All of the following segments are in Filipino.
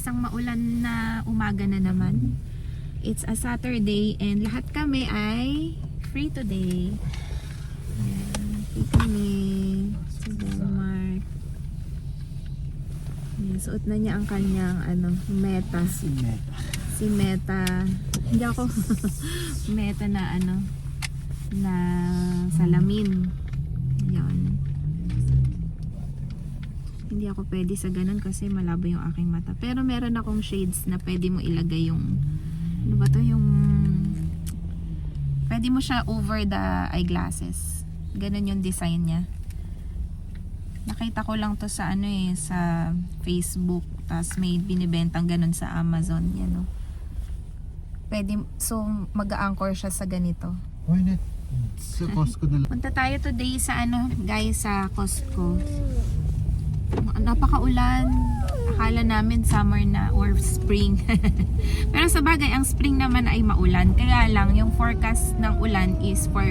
isang maulan na umaga na naman. It's a Saturday and lahat kami ay free today. Ayan, free kami. Si Denmark. Ayan, suot na niya ang kanyang meta. Si Meta. Hindi ako Meta na na salamin. Ayan. Hindi ako pwede sa ganun kasi malabo yung aking mata. Pero meron akong shades na pwede mo ilagay yung ano ba to, yung pwede mo siya over the eyeglasses. Ganun yung design niya. Nakita ko lang to sa sa Facebook. Tapos may binibentang ganun sa Amazon. Yan o. Pwede, so mag-a-anchor siya sa ganito. Why not? Sa Costco na lang. Punta tayo today sa guys, sa Costco. Napakaulan. Akala namin summer na or spring. Pero sa bagay, ang spring naman ay maulan. Kaya lang, yung forecast ng ulan is for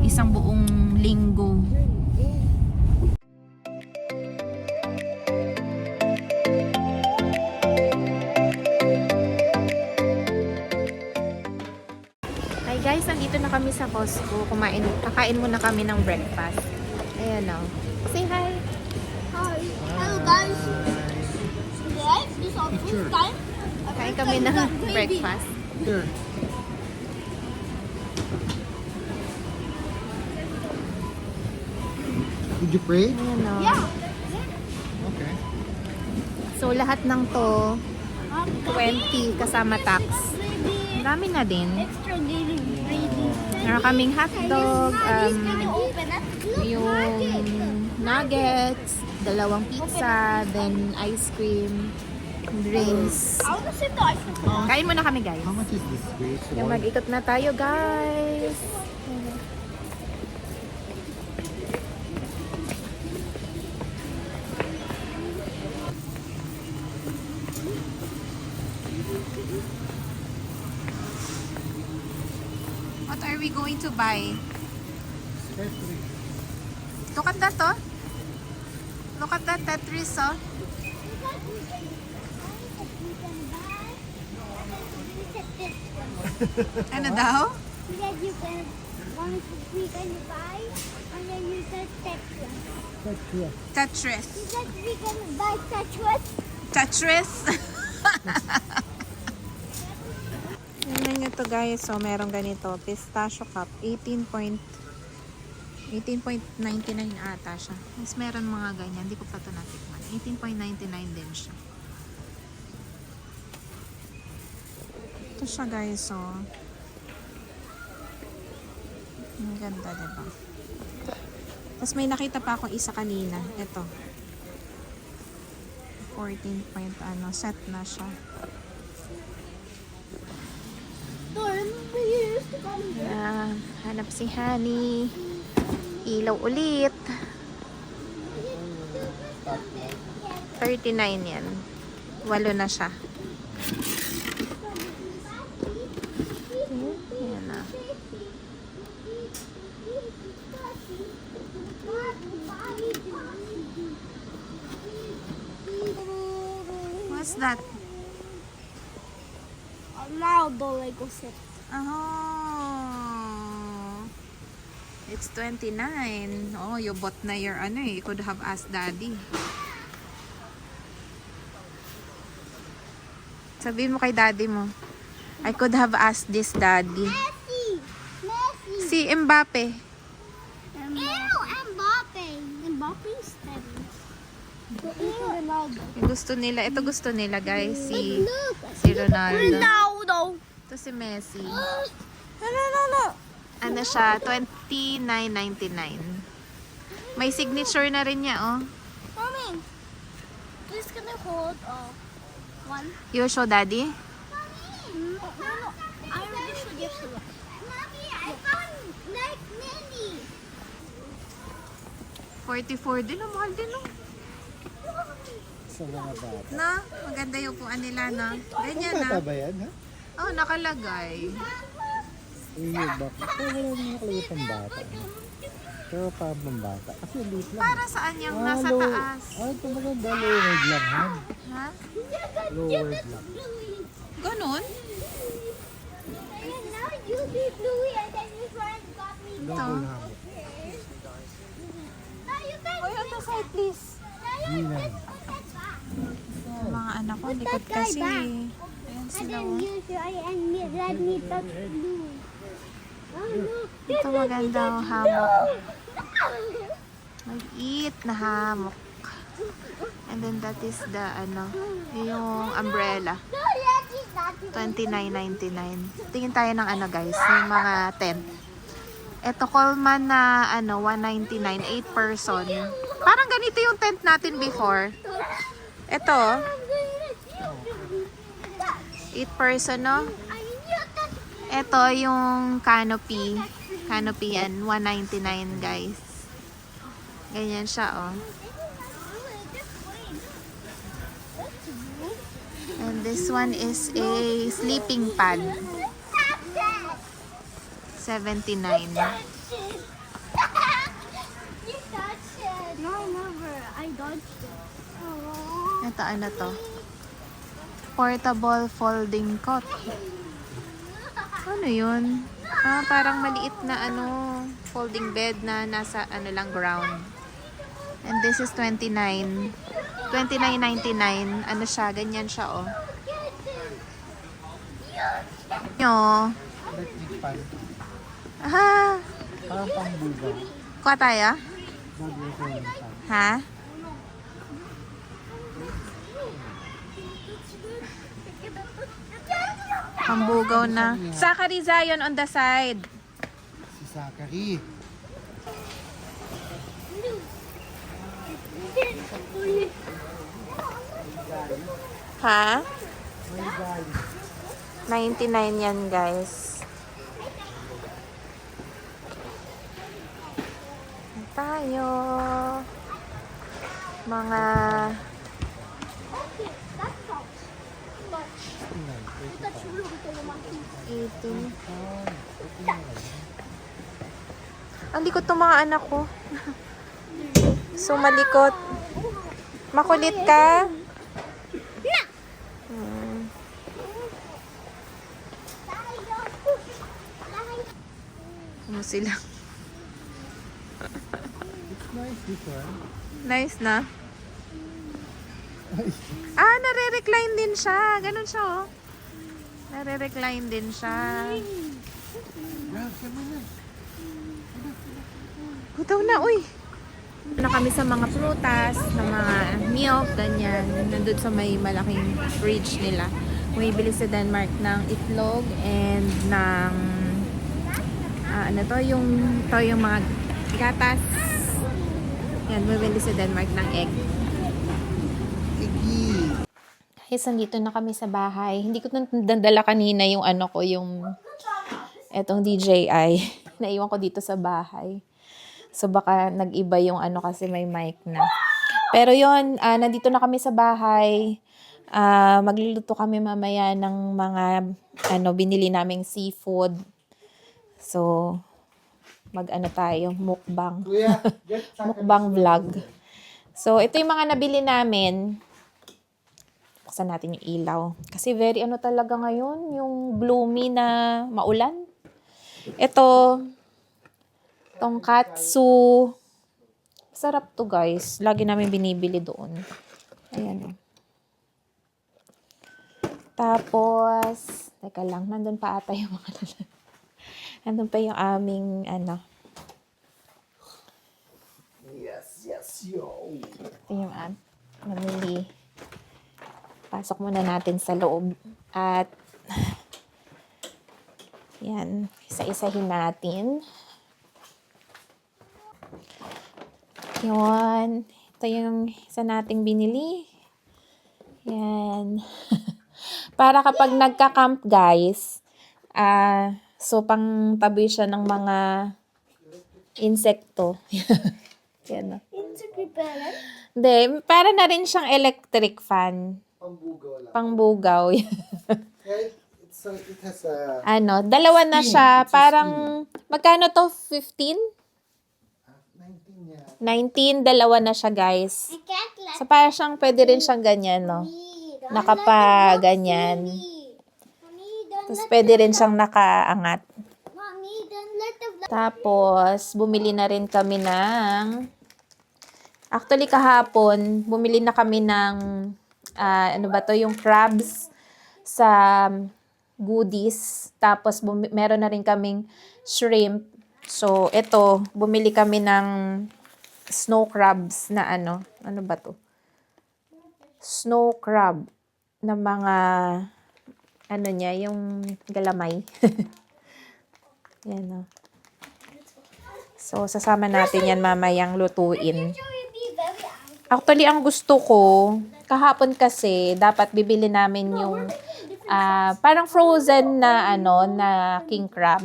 isang buong linggo. Hi guys, nandito na kami sa Costco. Kakain muna kami ng breakfast. Ayan o. Say hi. Hi. Hello guys. Guys, this is our first time. Kain kami ng breakfast. Sure. Did you pray? Ayan o. Yeah. Okay. So lahat ng to 20 kasama tax. Dami na din. Extra daily reading. Meron kaming hotdog, Can you open it? yung nuggets, 2 pizza, then ice cream, drinks. I want to see the ice cream. Kain muna kami guys. How much is this? Wait, Yung mag-ikot na tayo guys. What are we going to buy? Look at that, oh. Look at that Tetris, oh. Ano daw? Because you can, we can buy, and then you can Tetris. Tetris. Because we can buy Tetris. Tetris. Tingnan nyo to guys. So, merong ganito. Pistachio cup. 18.99 ata siya. Mas meron mga ganyan. Hindi ko pa ito natikman. 18.99 din siya. Ito siya guys. So, ang ganda diba? Tapos may nakita pa akong isa kanina. Ito. 14 point set na siya. Hanap si Honey. Ilaw ulit. 39 yan. 8 na siya. Yan na. What's that? Now the Lego set. Oh. It's 29. Oh, you bought na your You could have asked daddy. Sabihin mo kay daddy mo. I could have asked this daddy. Messi. Si Mbappe. Ew, Mbappe. Mbappe is tennis. Ronaldo. Yung gusto nila. Ito gusto nila guys. Si Look. Ronaldo. Ronaldo. Ito si Messi. No. Ano siya? 29.99. May signature na rin niya, oh. Mommy, please can I hold one? You show daddy? No. I already showed yesterday. Mommy, I found like mini. 44 din, oh. Mahal din, oh. Sa mga bata. No? Maganda yung upuan nila, no? Ganyan, Bata na. ba yan, ha? Oh, nakalagay. Weird ba? Pero wala naman nakalagay pang bata. Pero pa pang bata. Kasi liit lang. Para saan yung nasa low- taas? Ito maganda. Low reg lang, ha? Ha? Lower block. Ganon? And now you be Bluey and then your friend got me. Double hammock. Now you can Oy, on the side, please. Nina. put that back. Yung mga anak ko, Put likod that guy kasi. back. Ayan And sila. then Oh. you try and let me touch Bluey. Oh no. Ito magandang hammock. Mag-eat na hammock. And then that is the, yung umbrella. No, that is not. $29.99. Tingin tayo ng guys, yung mga tent. Ito, Coleman na, 199, 8 person. Parang ganito yung tent natin before. Ito, I'm going to 8 person, no? I mean, you touch. Ito, yung canopy. Canopy yan, 199, guys. Ganyan siya, oh. And this one is a sleeping pad. 79. You touched it. No, I never. I dodged it. Oh. Ito, ano to? Portable folding cot. Ano yun? Parang maliit na folding bed na nasa lang ground. And this is 29. 29.99. Ano siya? Ganyan siya, oh. Nyo. Electric fan. Aha! Parang pambuga. Kuha tayo? Bagay ko yung fan. Ha? Pambugaw na. Zachary Zion on the side. Si Zachary. Ha? May guys. 99 yan, guys. Tayo. Mga Tingnan, 18. Ang likot ng mga anak ko. So, malikot. Makulit ka? Hmm. Ano sila? It's nice this one. Nice na. Nare-recline din siya. Ganun siya, oh. Nare-recline din siya. Grab ka muna. Gutaw na, uy. Na kami sa mga prutas, na mga milk, ganyan. Nandun sa may malaking fridge nila. Bumibili sa Denmark ng itlog and ng yung mga gatas. Yan, bumibili sa Denmark ng egg. Iggy. Guys, nandito na kami sa bahay. Hindi ko nadala kanina yung yung etong DJI. Naiwan ko dito sa bahay. So, baka nag-iba yung kasi may mic na. Pero yon nandito na kami sa bahay. Magluluto kami mamaya ng mga binili naming seafood. So, tayo, mukbang. Kuya, get Zachary. Mukbang vlog. So, ito yung mga nabili namin. Buksan natin yung ilaw. Kasi very talaga ngayon, yung gloomy na maulan. Ito, tongkatsu. Sarap to, guys. Lagi namin binibili doon. Ayan. Tapos, teka lang, nandun pa ata yung mga nandun pa yung aming Yes, yo. ito yung namili. Pasok muna natin sa loob. At, yan, isa-isahin natin. Yun. Ito yung isa nating binili. Yan. Para kapag nagka-camp, guys, so pang tabi siya ng mga insekto. Yan. Insect repellent. Hindi, para na rin siyang electric fan. Pambugaw lang. Pangbugaw. Okay, it has a... Dalawa na Steam. siya. It's a Parang, magkano to? 15? 19 yan. 19, dalawa na siya, guys. I can't let So, para siyang, pwede rin siyang ganyan, no? me. Don't Nakapaganyan. Mommy, don't Tapos, let pwede rin siyang nakaangat. Mommy, don't let the Tapos, bumili na rin kami ng... Actually, kahapon, bumili na kami ng... ano ba to? Yung crabs sa goodies. Tapos, meron na rin kaming shrimp. So, ito, bumili kami ng snow crabs na ano. Ano ba to? Snow crab na mga... Ano niya, yung galamay. Yan, o. So, sasama natin yan mamayang lutuin. picture will be very angry. Actually, ang gusto ko, kahapon kasi, dapat bibili namin yung parang frozen na, ano, na king crab.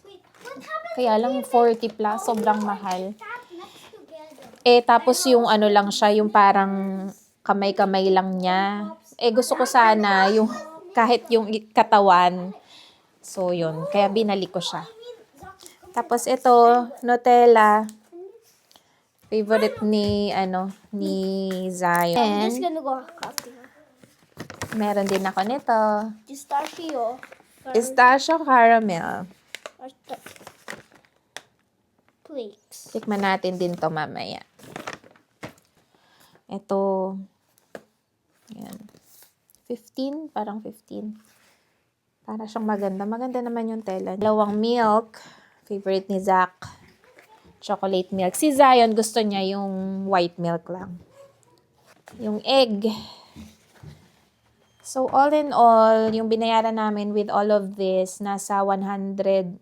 Wait, what happened? Kaya lang 40 plus, sobrang mahal. Tap next together. Tapos yung ano lang siya, yung parang kamay-kamay lang niya. Gusto ko sana yung kahit yung katawan. So, yun. Kaya binali ko siya. Tapos ito, Nutella. Favorite ni, ni Zion. I'm just And, gonna go copy. meron din ako nito. Pistachio. Pistachio caramel. Flakes. Tikman natin din to mamaya. Ito. Yan. 15, parang 15. Para siyang maganda. Maganda naman yung tela. Dalawang milk. Favorite ni Zach. Chocolate milk. Si Zion, gusto niya yung white milk lang. Yung egg. So, all in all, yung binayaran namin with all of this, nasa 150,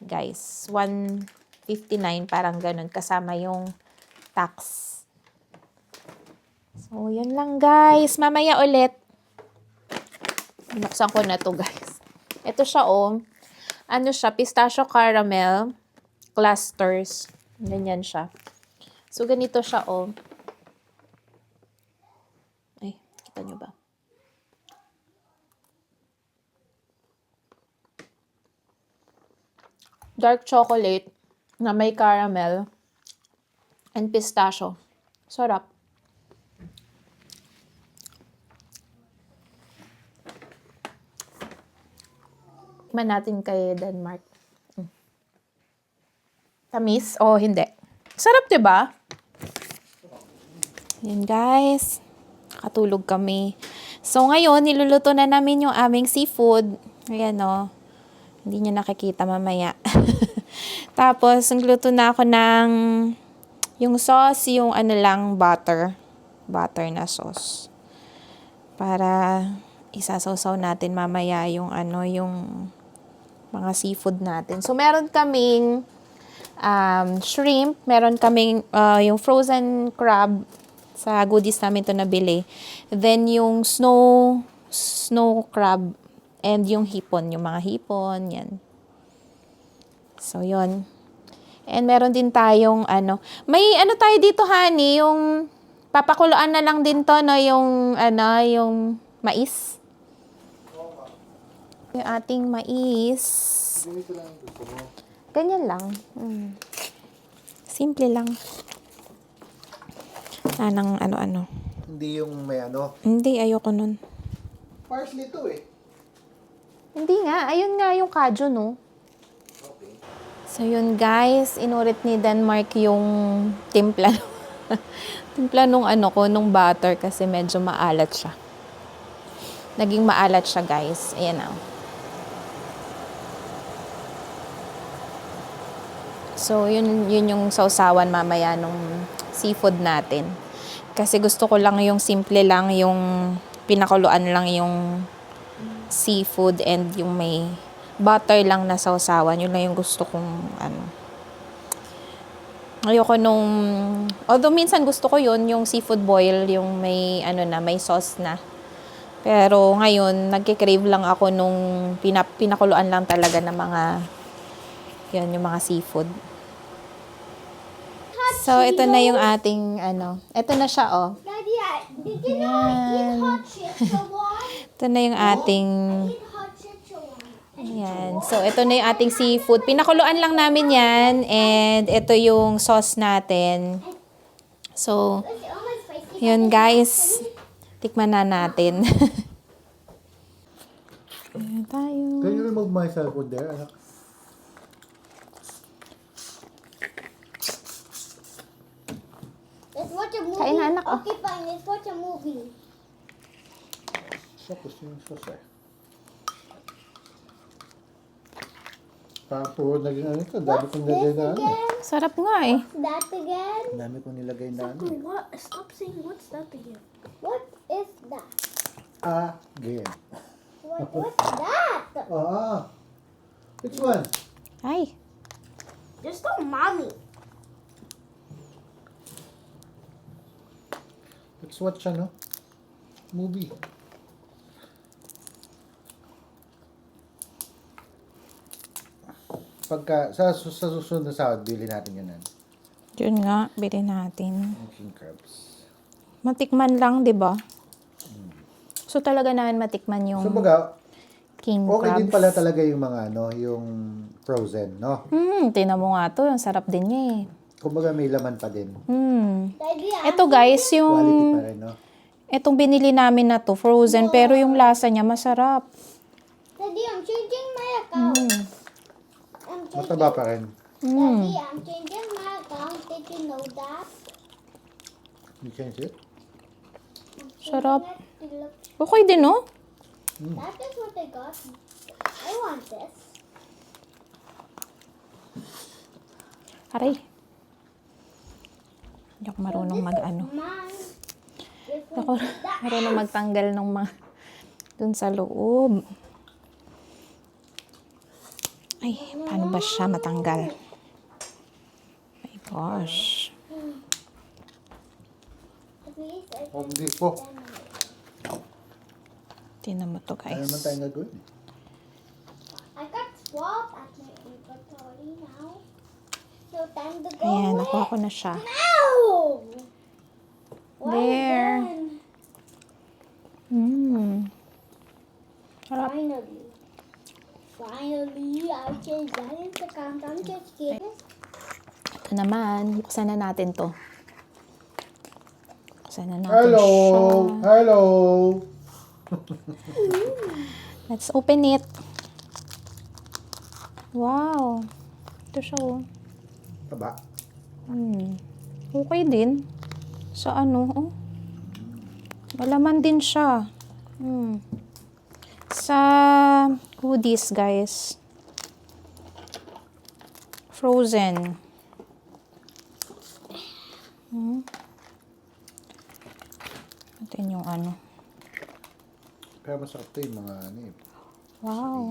guys. 159, parang ganun. Kasama yung tax. So, yun lang, guys. Mamaya ulit. Binuksan ko na to, guys. Ito siya, oh. Ano siya? Pistachio caramel clusters. Ganyan siya. So, ganito siya, oh. Ay, kita nyo ba? Dark chocolate na may caramel and pistachio. Sarap. Tikman natin kay Denmark. Tamis o hindi? Sarap, diba? Yan, guys. Katulog kami. So, ngayon, niluluto na namin yung aming seafood. Ayan, o. Hindi nyo nakikita mamaya. Tapos, nagluto na ako ng yung sauce, yung ano lang, butter. Butter na sauce. Para isasawsaw natin mamaya yung ano, yung mga seafood natin. So, meron kaming shrimp, meron kaming yung frozen crab sa goodies namin to nabili. Then, yung snow crab and yung hipon, yung mga hipon, yan. So, yun. And meron din tayong may tayo dito, honey, yung papakuluan na lang din to, no, yung yung mais. Yung ating mais. Ganyan lang. Simple lang. Anang ano-ano. Hindi yung may ano. Hindi, ayoko nun. Parsley to eh. Hindi nga. Ayun nga yung kaju, no? Okay. So, yun guys. Inurit ni Denmark yung timpla. Timpla nung nung butter kasi medyo maalat siya. Naging maalat siya, guys. Ayan na. So, yun yung sausawan mamaya nung seafood natin. Kasi gusto ko lang yung simple lang, yung pinakuluan lang yung seafood and yung may butter lang na sausawan. Yun lang yung gusto kong Ayoko nung, although minsan gusto ko yun, yung seafood boil, yung may may sauce na. Pero ngayon, nagkikrave lang ako nung pinakuluan lang talaga ng mga yan, yung mga seafood. So, ito na yung ating, ito na siya, oh. Daddy, did you know I eat Yan. hot Szechuan? Ito na yung ating I eat hot Szechuan. Ayan. So, ito na yung ating seafood. Pinakuluan lang namin yan. And ito yung sauce natin. So, It's almost spicy. yun guys. Tikman na natin. Ayan tayo. Can you remove my cell phone there, anak? Let's watch a movie. Kain na, anak, oh. Okay, fine. Let's watch a movie. Siya, gusto yung sauce eh. Parang puro naging ano ito. Dami kong nilagay na ano. Again? Sarap nga eh. That again? Dami kong nilagay na ano. What? Stop saying what's that again. What is that? Again. What's that? Which one? Ay. Just tell mommy. Let's watch ano? Movie. Pagka, sa susunod na sahod, bili natin yan. Yun nga, bili natin. Yung king crabs. Matikman lang, di ba? So talaga namin matikman yung So baga, king okay crabs. din pala talaga yung mga ano, yung frozen, no? Tinan mo nga to. Ang sarap din niya eh. Kumbaga may laman pa din. Daddy, Ito guys, Quality yung pa rin, no? etong binili namin na to, frozen, pero yung lasa niya masarap. Daddy, I'm changing my account. I'm changing. Mataba pa rin. Daddy, I'm changing my account. Did you know that? You change it? Sarap. It looks- Okay din, no? That is what I got. I want this. Aray. Hindi ako marunong mag-ano. Mine. This Hindi ako one is that. marunong magtanggal ng mga dun sa loob. Ay, paano ba siya matanggal? My gosh. At least I Home Depot. Tingnan mo to, Ano guys. naman tayo gagawin? I got swap at my inventory now. So time to go. Ayan, away. nakuha ko na siya. No! Why There. then? Sarap. Finally, I changed that into account. I'm just kidding. Ito naman, buksan na natin to. Buksan na natin Hello! siya. Hello! Let's open it. Wow. Ito siya, oh. Taba. Okay din. Sa ano, oh. Malaman din siya. Sa hoodies, guys. Frozen. Natin yung ano. Kaya masarap to yung mga ano eh. Wow.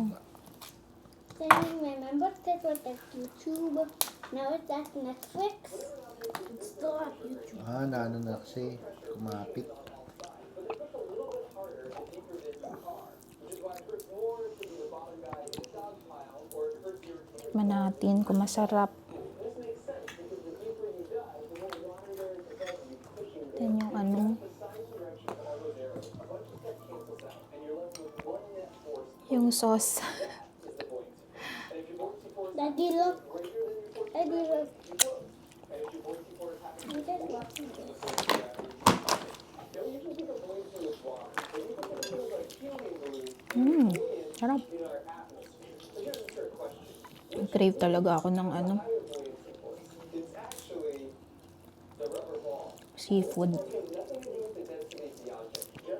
Then remember that was at YouTube. Now it's at Netflix. It's still at YouTube. Naano na kasi. Kumapit. Tikman natin kung masarap. Ito yung ano. Yung sauce. Daddy, look. Daddy, look. I'm just watching this. Sarap. Crave talaga ako ng ano. Seafood.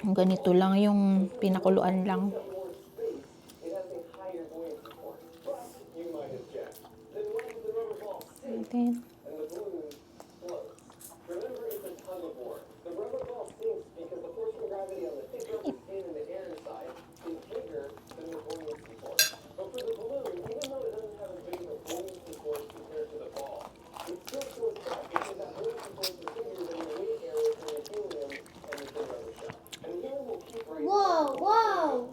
Ganito lang yung pinakuluan lang. Ayan. Whoa, whoa.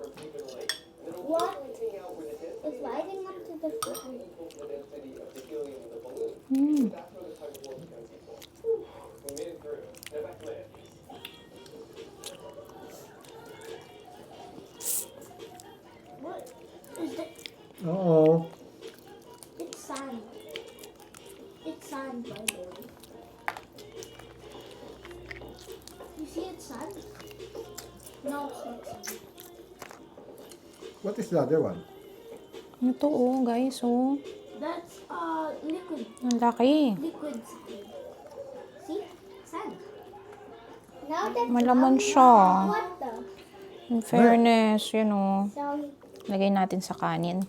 No, it's not salty. What is the other one? Ito oh, guys, oh. That's liquid. Ang laki. Liquid squid. See? Sand. Now that's Malaman siya. what the? In fairness, yun oh. Sorry. Lagay natin sa kanin.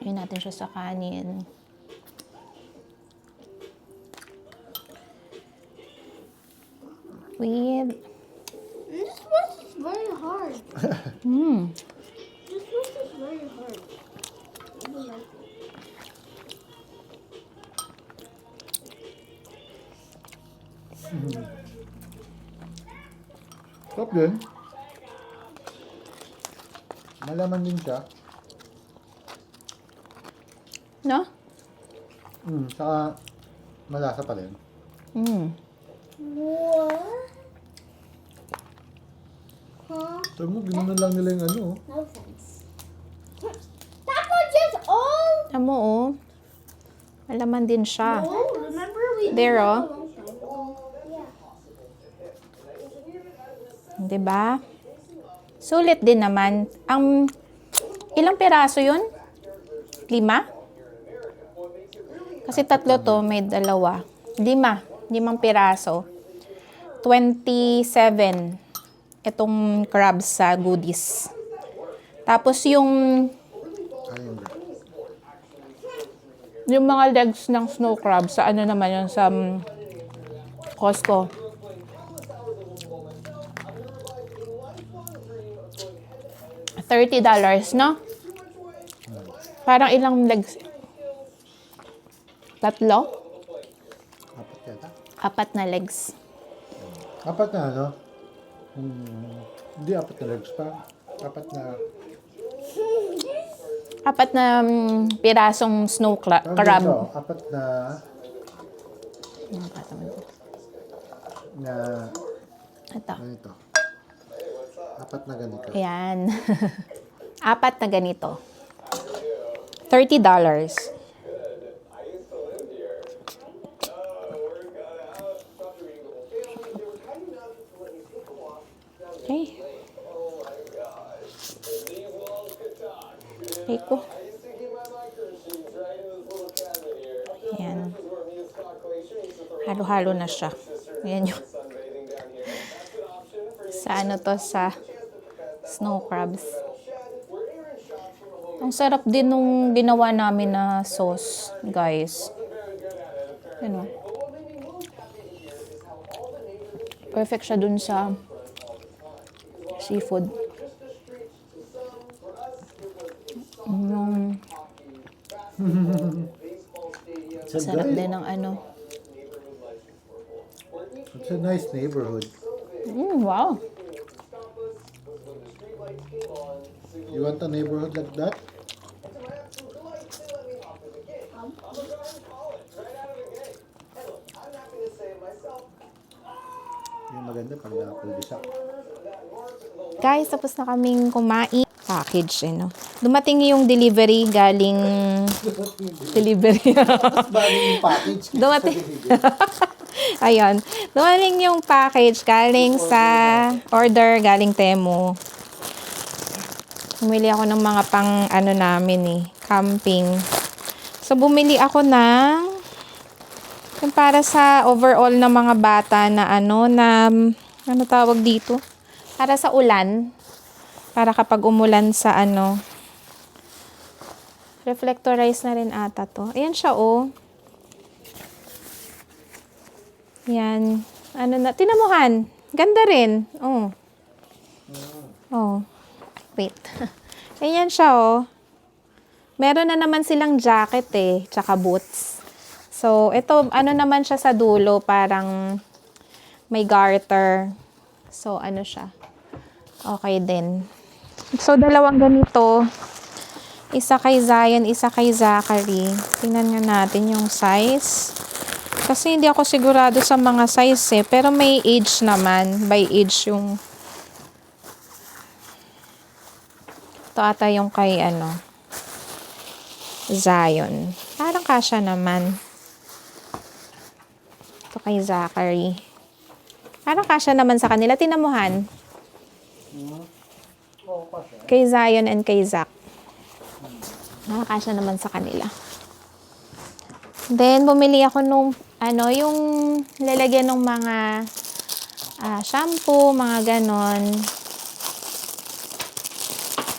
Lagay natin siya sa kanin. With, This one is very hard. This one is very hard. I don't like it. Stop din. Malaman din siya. no? Saka malasa pa rin. What? Huh? Sabi mo, ginanon lang nila yung ano. No sense. That was just all. Alam mo, oh. Malaman din siya. Oh, remember we There, did that oh. a long time ago. Yeah. Diba? Sulit din naman. Ilang piraso yun? 5? Kasi 3 to, may 2. 5 piraso. 27 itong crabs sa goodies. Tapos yung Ayun. mga legs ng snow crab sa ano naman yun sa Costco. $30, no? Parang ilang legs? 3? Apat yata. 4 na legs. Apat na ano? Hindi 4 na legs pa. 4 na pirasong snow crab. Dito, 4 na Ito. ganito. 4 na ganito. Ayan. 4 na ganito. $30. Okay. Okay ko. Ayan. Halo-halo na siya. Ayan yung sa ano to, sa snow crabs. Ang sarap din nung ginawa namin na sauce, guys. Ano? Perfect siya dun sa seafood. Yung It's a sarap nice- din ng ano. It's a nice neighborhood. Wow. You want a neighborhood like that? Yung maganda pag nakapulbisa. Guys, tapos na kaming kumain. Package, eh, no? Dumating yung delivery galing... Delivery. Bali yung package. Dumating. Ayun. Dumating yung package galing sa order galing Temu. Bumili ako ng mga pang ano namin eh, camping. So bumili ako ng yung para sa overall na mga bata na ano tawag dito? Para sa ulan. Para kapag umulan sa ano. Reflectorize na rin ata to. Ayan siya oh. Yan. Ano na, tinamuhan. Ganda rin. Oh. Oh. Wait. Ayan siya oh. Meron na naman silang jacket eh, tsaka boots. So, ito, ano naman siya sa dulo, parang may garter. So, ano siya. Okay din. So, 2 ganito. Isa kay Zion, isa kay Zachary. Tingnan nga natin yung size. Kasi hindi ako sigurado sa mga size eh. Pero may age naman. By age yung... Ito ata yung kay Zion. Parang kasya naman. Ito kay Zachary. Parang kasya naman sa kanila. Tinamuhan. Oo, kasi. Kay Zion and kay Zach. Nakakasya naman sa kanila. Then, bumili ako nung, yung lalagyan ng mga shampoo, mga ganon.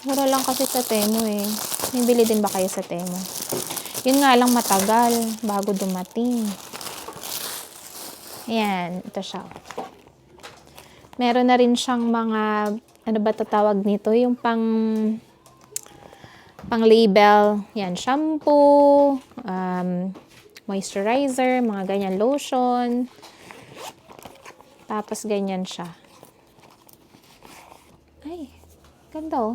Mura lang kasi sa Temu eh. May bili din ba kayo sa Temu? Yun nga lang matagal bago dumating. Ayan, ito siya. Meron na rin siyang mga, ano ba tatawag nito? Yung pang label. Yan, shampoo, moisturizer, mga ganyan, lotion. Tapos ganyan siya. Ay, ganda oh.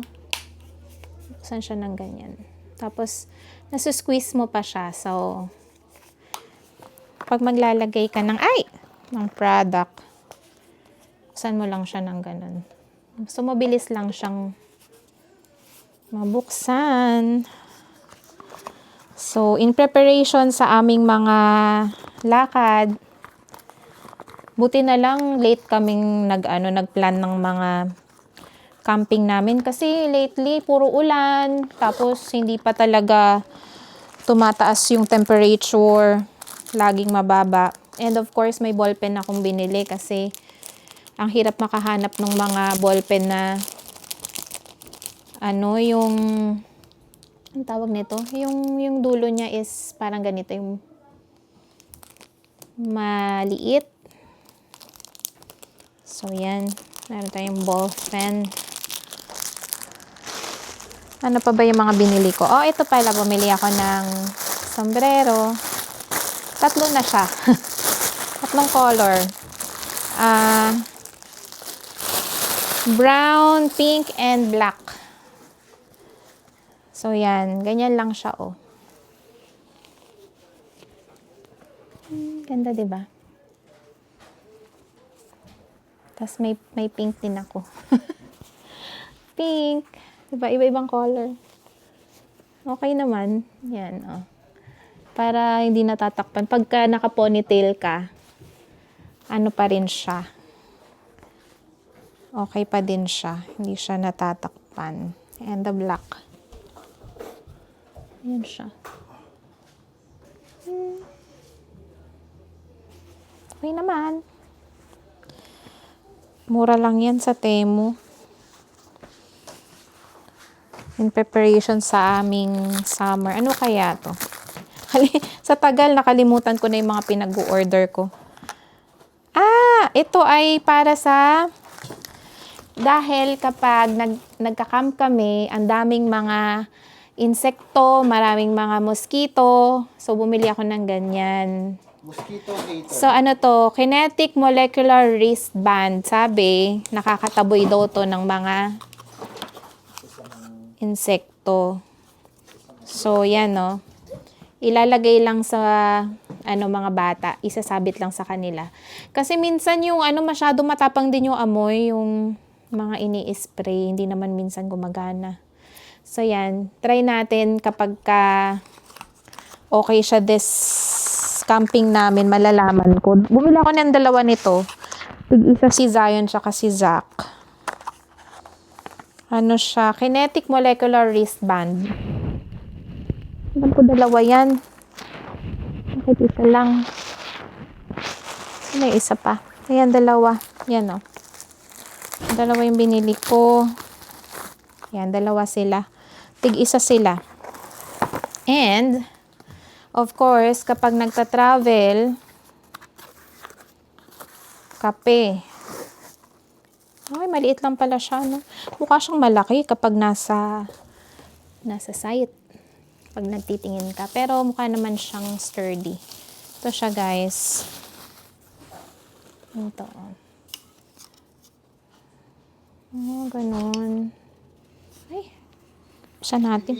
Buksan siya ng ganyan. Tapos, nasusqueeze mo pa siya. So, pag maglalagay ka ng product, buksan mo lang siya ng ganun. So, mabilis lang siyang mabuksan. So, in preparation sa aming mga lakad, buti na lang late kaming nagplan ng mga camping namin kasi lately puro ulan, tapos hindi pa talaga tumataas yung temperature, laging mababa. And of course, may ballpen akong binili kasi ang hirap makahanap ng mga ballpen na yung ang tawag nito, yung dulo niya is parang ganito, yung maliit. So yan, meron tayong ballpen. Ano pa ba yung mga binili ko? Oh, ito pala, bumili ako ng sombrero. 3 na siya. 3 color. Brown, pink, and black. So, yan. Ganyan lang siya, oh. Ganda, diba? Tapos may pink din ako. Pink. Diba? Iba-ibang color. Okay naman. Yan, oh. Para hindi natatakpan. Pagka naka-ponytail ka, ano pa rin siya. Okay pa din siya. Hindi siya natatakpan. And the black. Yan siya. Okay naman. Mura lang yan sa Temu. In preparation sa aming summer. Ano kaya to? Sa tagal, nakalimutan ko na yung mga pinag-order ko. Ito ay para sa... Dahil kapag nagka-camp kami, ang daming mga insekto, maraming mga mosquito. So, bumili ako ng ganyan. Mosquito gator. So, ano to? Kinetic Molecular Wristband. Sabi, nakakataboy daw to ng mga insekto. So, yan, no. Ilalagay lang sa, mga bata. Isasabit lang sa kanila. Kasi minsan yung, masyado matapang din yung amoy, yung mga ini-spray. Hindi naman minsan gumagana. So, yan. Try natin kapag okay siya this camping namin, malalaman ko. Bumili ako ng 2 nito. Isa si Zion tsaka si Zach. Ano siya? Kinetic Molecular Wristband. Alam ko 2 yan. Bakit isa lang? May isa pa. Ayan, 2. Yan, o. 2 yung binili ko. Ayan, 2 sila. Tig-isa sila. And, of course, kapag nagta-travel, kape. Ay, maliit lang pala siya, no? Mukha siyang malaki kapag nasa site. Pag nagtitingin ka. Pero mukha naman siyang sturdy. Ito siya, guys. Ito. Ganun. Ay. Buksan natin.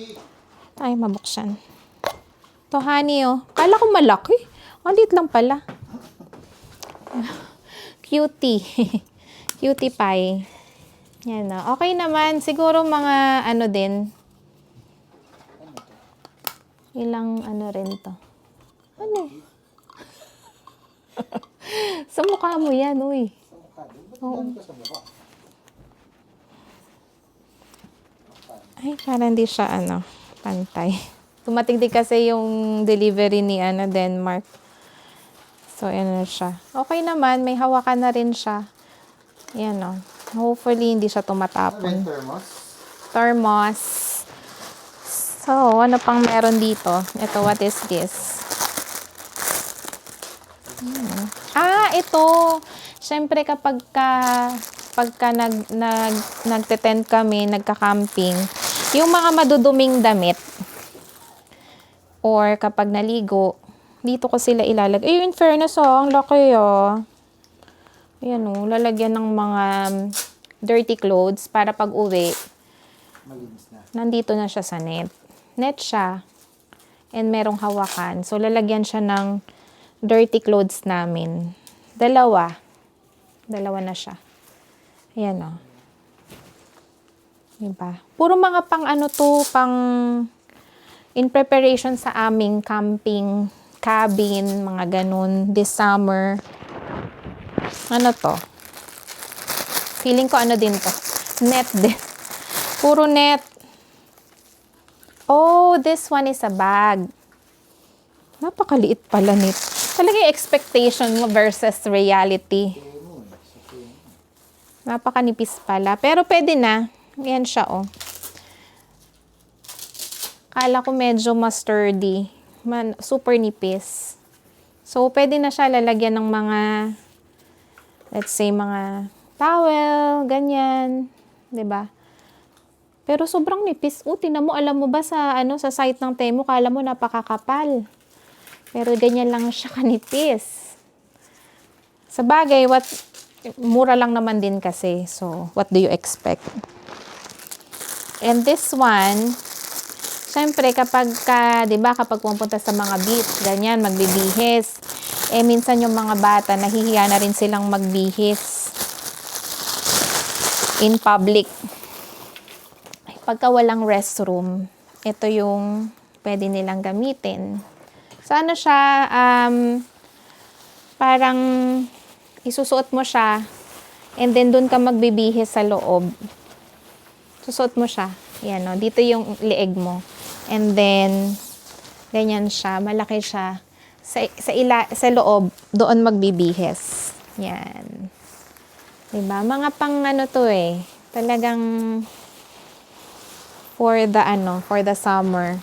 Ay, mabuksan. Ito, honey, oh. Kala ko malaki. Ang liit lang pala. Cutie. Cutie pie. Yan, oh. Okay naman. Siguro mga, din. Ilang, rin to. Ano? Sa mukha mo yan, uy. Sa mukha. Ba't Oo. ganun ka sa mukha? Ay, parang hindi siya, pantay. Tumating din kasi yung delivery ni, Denmark. So, ayan na siya. Okay naman, may hawakan na rin siya. Ayan, o. Hopefully, hindi siya Ano yung tumatapon. thermos? Thermos. So, ano pang meron dito? Ito, what is this? Ito. Siyempre, pagka nagte-tent kami, nagka-camping, yung mga maduduming damit, or kapag naligo, dito ko sila ilalagay. In fairness, ang laki, Ayan, lalagyan ng mga dirty clothes para pag uwi, Malinis na. nandito na siya sa net. Net siya. And merong hawakan. So, lalagyan siya ng dirty clothes namin. Dalawa na siya. Ayan, Diba? Puro mga pang pang in preparation sa aming camping, cabin, mga ganun, this summer. Ano to? Feeling ko din to. Net din. Puro net. Oh, this one is a bag. Napakaliit pala nito. Talaga yung expectation mo versus reality. Napakanipis pala. Pero pwede na. Yan siya, Kala ko medyo mas sturdy. Super nipis. So, pwede na siya lalagyan ng mga, let's say, mga towel, ganyan. 'Di ba? Pero sobrang nipis. Tingnan mo, alam mo ba sa site ng Temu, kala mo napakakapal. Pero ganyan lang siya kanipis. Sa bagay, mura lang naman din kasi. So, what do you expect? And this one, syempre kapag pumunta sa mga beach, ganyan, magbibihis. Minsan yung mga bata, nahihiya na rin silang magbihis in public. Pagka walang restroom, ito yung pwede nilang gamitin. So, siya, parang isusuot mo siya, and then dun ka magbibihis sa loob. Susuot mo siya. Yan, dito yung leeg mo. And then, ganyan siya, malaki siya. Sa loob, doon magbibihis. Yan. Diba? Mga pang to talagang for the summer.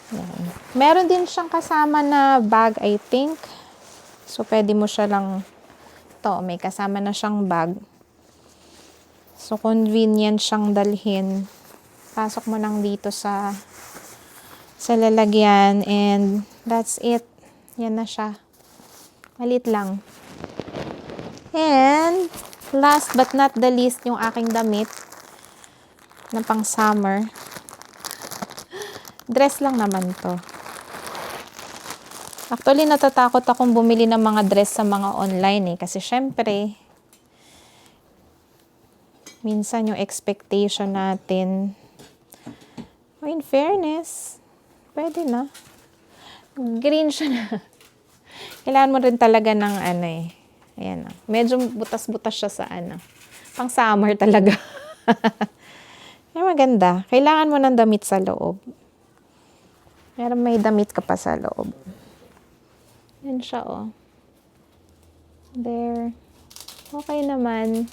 Yan. Meron din siyang kasama na bag, I think. So, pwede mo siya lang, may kasama na siyang bag. So, convenient siyang dalhin. Pasok mo lang dito sa lalagyan, and that's it. Yan na siya. Malit lang. And, last but not the least, yung aking damit na pang summer. Dress lang naman to. Actually, natatakot akong bumili ng mga dress sa mga online kasi syempre, minsan yung expectation natin, in fairness, pwede na. Green siya na. Kailangan mo rin talaga ng ayan na. Medyo butas-butas siya sa pang summer talaga. Ay, maganda. Kailangan mo ng damit sa loob. Pero may damit ka pa sa loob. Yan siya, There. Okay naman.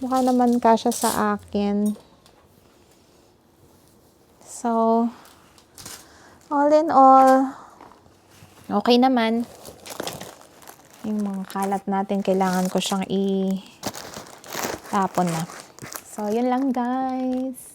Mukha naman kasya sa akin. So, all in all, okay naman. Yung mga kalat natin, kailangan ko siyang tapon na. So, yun lang, guys.